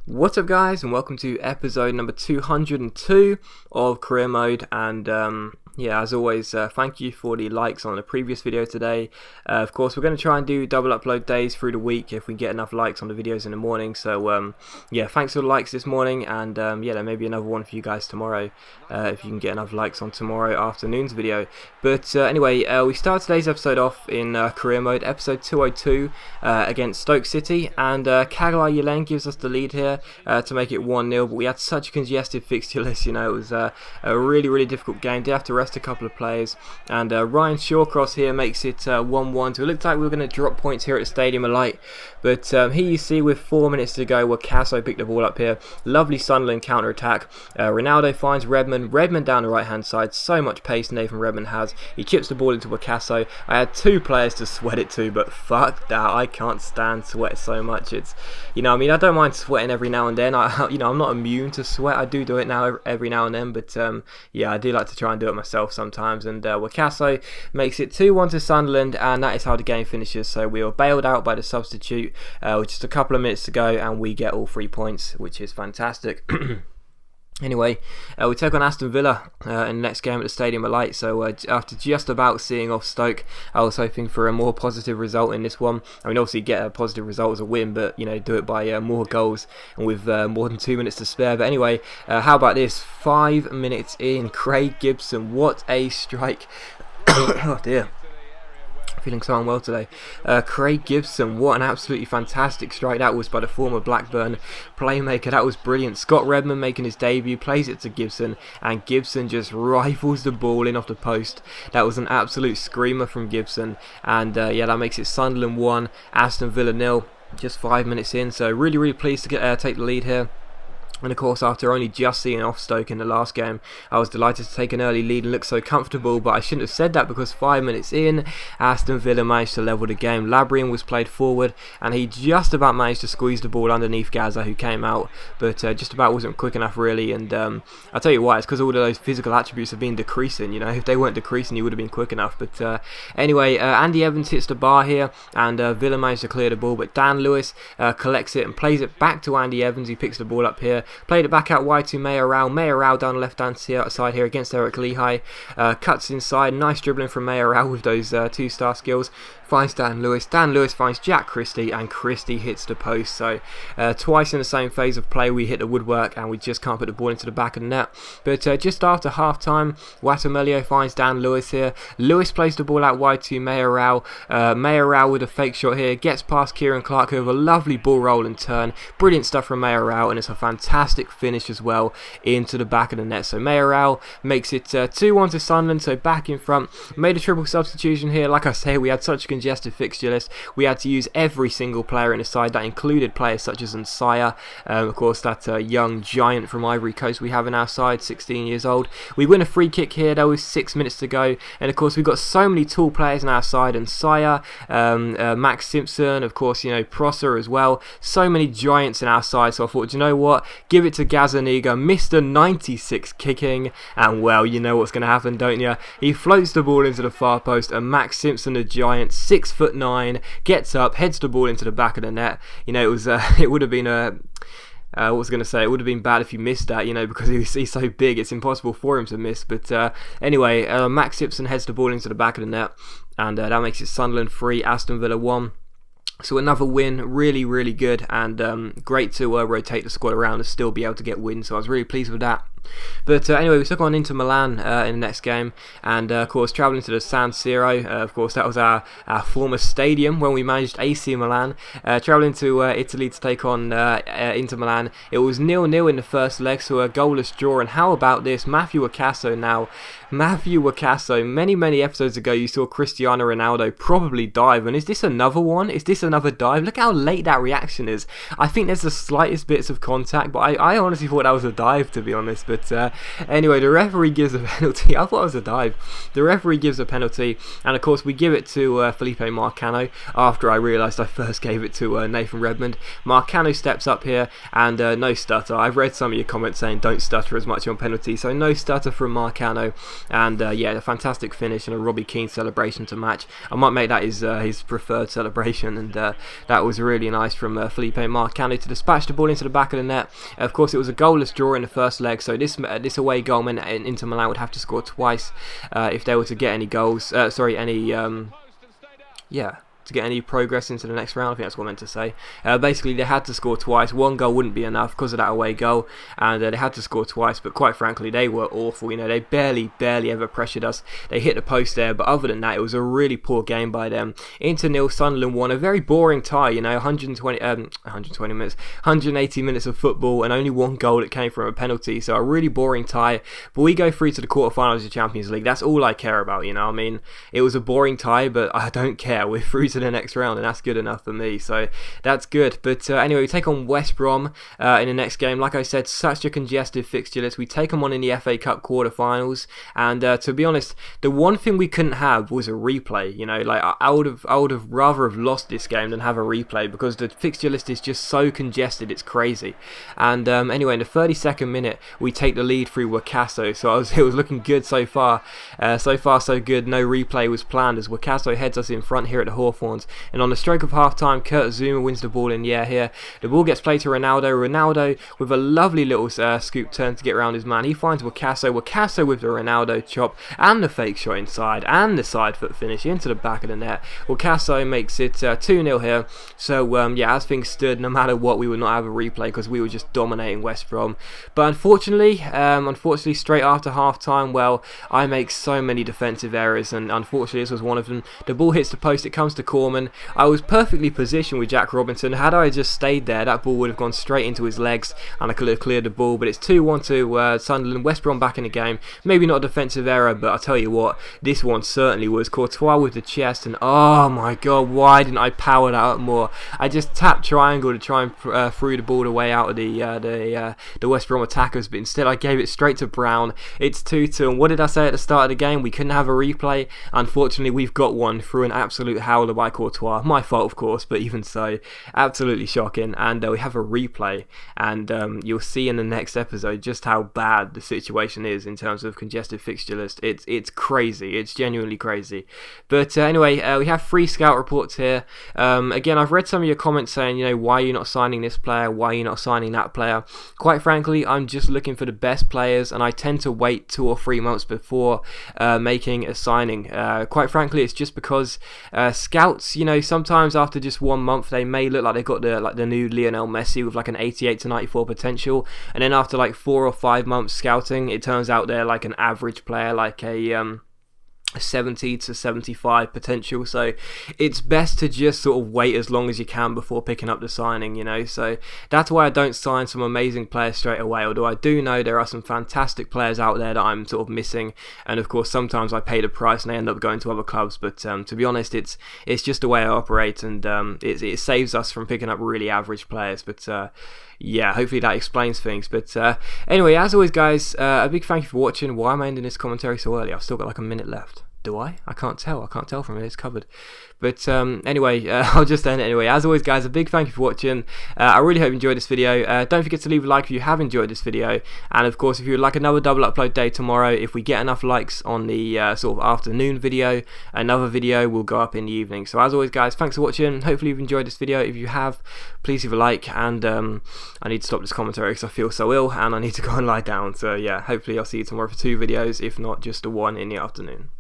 What's up guys, and welcome to episode number 202 of Career Mode. And yeah, as always, thank you for the likes on the previous video today. Of course, we're going to try and do double upload days through the week if we get enough likes on the videos in the morning. So yeah, thanks for the likes this morning, and yeah, there may be another one for you guys tomorrow if you can get enough likes on tomorrow afternoon's video. But anyway, we start today's episode off in Career Mode, episode 202 against Stoke City, and Cagliari Yelen gives us the lead here to make it 1-0, but we had such a congested fixture list, you know. It was a really difficult game. Did have to rest a couple of players, and Ryan Shawcross here makes it 1-1. So it looked like we were going to drop points here at the Stadium of Light, but here you see with 4 minutes to go, Wakaso picked the ball up here. Lovely Sunderland counter attack. Ronaldo finds Redmond down the right hand side. So much pace Nathan Redmond has. He chips the ball into Wakaso. I had two players to sweat it to, but fuck that, I can't stand sweat so much. It's, you know, I mean, I don't mind sweating every now and then. You know, I'm not immune to sweat. I do it now every now and then, but yeah, I do like to try and do it myself sometimes. And Wakaso makes it 2-1 to Sunderland, and that is how the game finishes. So we were bailed out by the substitute with just a couple of minutes to go, and we get all 3 points, which is fantastic. Anyway, we take on Aston Villa in the next game at the Stadium of Light. So after just about seeing off Stoke, I was hoping for a more positive result in this one. I mean, obviously get a positive result as a win, but you know, do it by more goals and with more than 2 minutes to spare. But anyway, how about this? 5 minutes in, Craig Gibson, what a strike. Oh dear, feeling so unwell today. Craig Gibson, what an absolutely fantastic strike that was by the former Blackburn playmaker. That was brilliant. Scott Redmond making his debut, plays it to Gibson, and Gibson just rifles the ball in off the post. That was an absolute screamer from Gibson, and yeah, that makes it Sunderland 1, Aston Villa 0, just 5 minutes in. So really pleased to take the lead here. And of course, after only just seeing off Stoke in the last game, I was delighted to take an early lead and look so comfortable, but I shouldn't have said that, because 5 minutes in, Aston Villa managed to level the game. Labrian was played forward, and he just about managed to squeeze the ball underneath Gaza, who came out, but just about wasn't quick enough really. And I'll tell you why, it's because all of those physical attributes have been decreasing. You know, if they weren't decreasing, he would have been quick enough. But anyway, Andy Evans hits the bar here, and Villa managed to clear the ball, but Dan Lewis collects it and plays it back to Andy Evans, who picks the ball up here. Played it back out wide to Mayoral down the left hand side here against Eric Lehigh. Cuts inside, nice dribbling from Mayoral with those 2-star skills. Finds Dan Lewis finds Jack Christie, and Christie hits the post. So twice in the same phase of play we hit the woodwork, and we just can't put the ball into the back of the net. But just after half time, Watamelio finds Dan Lewis here. Lewis plays the ball out wide to Mayoral. Mayoral with a fake shot here, gets past Kieran Clark, who have a lovely ball roll and turn. Brilliant stuff from Mayoral, and it's a fantastic finish as well into the back of the net. So Mayoral makes it 2-1 to Sunderland, so back in front. Made a triple substitution here. Like I say, we had such a congested fixture list. We had to use every single player in the side. That included players such as Nsaya, of course, that young giant from Ivory Coast we have in our side, 16 years old. We win a free kick here though with 6 minutes to go, and of course we've got so many tall players in our side. Nsaya, Max Simpson, of course, you know, Prosser as well. So many giants in our side, so I thought, you know what, give it to Gazaniga, Mr. 96 kicking, and well, you know what's going to happen, don't you? He floats the ball into the far post, and Max Simpson, the giant, 6'9", gets up, heads the ball into the back of the net. You know, it was it would have been a I was going to say, it would have been bad if you missed that, you know, because he's so big, it's impossible for him to miss. But anyway, Max Simpson heads the ball into the back of the net, and that makes it Sunderland 3, Aston Villa 1. So another win, really good, and great to rotate the squad around and still be able to get wins. So I was really pleased with that. But anyway, we took on Inter Milan in the next game, and of course travelling to the San Siro. Of course that was our former stadium when we managed AC Milan. Travelling to Italy to take on Inter Milan. It was 0-0 in the first leg, so a goalless draw. And how about this, Matthew Wakaso now. Matthew Wakaso, many episodes ago you saw Cristiano Ronaldo probably dive, and is this another one? Is this another dive? Look how late that reaction is. I think there's the slightest bits of contact, but I honestly thought that was a dive, to be honest. But anyway, the referee gives a penalty. I thought it was a dive. The referee gives a penalty, and of course we give it to Felipe Marcano after I realised I first gave it to Nathan Redmond. Marcano steps up here, and no stutter. I've read some of your comments saying don't stutter as much on penalty, so no stutter from Marcano, and yeah, a fantastic finish and a Robbie Keane celebration to match. I might make that his preferred celebration, and that was really nice from Felipe Marcano to dispatch the ball into the back of the net. Of course, it was a goalless draw in the first leg, so this away goal meant Inter Milan would have to score twice if they were to get any goals. To get any progress into the next round. I think that's what I meant to say. Basically, they had to score twice. One goal wouldn't be enough because of that away goal, and they had to score twice. But quite frankly, they were awful. You know, they barely ever pressured us. They hit the post there, but other than that, it was a really poor game by them. Inter 0, Sunderland 1. A very boring tie. You know, 180 minutes of football, and only one goal that came from a penalty. So a really boring tie. But we go through to the quarterfinals of the Champions League. That's all I care about. You know, I mean, it was a boring tie, but I don't care. We're through to the next round, and that's good enough for me, so that's good. But anyway, we take on West Brom in the next game. Like I said, such a congested fixture list. We take them on in the FA Cup quarterfinals, and to be honest, the one thing we couldn't have was a replay. You know, like I would have rather have lost this game than have a replay, because the fixture list is just so congested, it's crazy. And anyway, in the 32nd minute, we take the lead through Wakaso, so it was looking good so far. So far so good. No replay was planned as Wakaso heads us in front here at the Hawthorns. And on the stroke of half time, Kurt Zuma wins the ball in the air here. The ball gets played to Ronaldo. Ronaldo with a lovely little scoop turn to get around his man. He finds Wakaso. Wakaso with the Ronaldo chop and the fake shot inside and the side foot finish into the back of the net. Wakaso makes it 2-0 here. So yeah, as things stood, no matter what, we would not have a replay because we were just dominating West Brom. But unfortunately, straight after half time, well, I make so many defensive errors, and unfortunately this was one of them. The ball hits the post, it comes to Corman. I was perfectly positioned with Jack Robinson. Had I just stayed there, that ball would have gone straight into his legs and I could have cleared the ball. But it's 2-1 to Sunderland. West Brom back in the game. Maybe not a defensive error, but I'll tell you what, this one certainly was. Courtois with the chest, and oh my god, why didn't I power that up more? I just tapped triangle to try and through the ball away out of the West Brom attackers, but instead I gave it straight to Brown. It's 2-2, and what did I say at the start of the game? We couldn't have a replay. Unfortunately, we've got one through an absolute howler by Courtois. My fault, of course, but even so, absolutely shocking. And we have a replay, and you'll see in the next episode just how bad the situation is in terms of congested fixture list. It's crazy. It's genuinely crazy. But anyway, we have 3 scout reports here. Again, I've read some of your comments saying, you know, why are you not signing this player? Why are you not signing that player? Quite frankly, I'm just looking for the best players, and I tend to wait 2 or 3 months before making a signing. Quite frankly, it's just because scouts, you know, sometimes after just 1 month they may look like they've got the new Lionel Messi with like an 88 to 94 potential, and then after like 4 or 5 months scouting, it turns out they're like an average player, like a 70 to 75 potential. So it's best to just sort of wait as long as you can before picking up the signing, you know. So that's why I don't sign some amazing players straight away, although I do know there are some fantastic players out there that I'm sort of missing, and of course sometimes I pay the price and they end up going to other clubs. But to be honest, it's just the way I operate, and it saves us from picking up really average players. But yeah, hopefully that explains things. But anyway, as always guys, a big thank you for watching. Why am I ending this commentary so early? I've still got like a minute left. Do I? I can't tell from it, it's covered. But anyway, I'll just end it anyway. As always guys, a big thank you for watching. I really hope you enjoyed this video. Don't forget to leave a like if you have enjoyed this video, and of course if you would like another double upload day tomorrow, if we get enough likes on the sort of afternoon video, another video will go up in the evening. So as always guys, thanks for watching. Hopefully you've enjoyed this video. If you have, please leave a like, and I need to stop this commentary because I feel so ill and I need to go and lie down. So yeah, hopefully I'll see you tomorrow for 2 videos, if not just the one in the afternoon.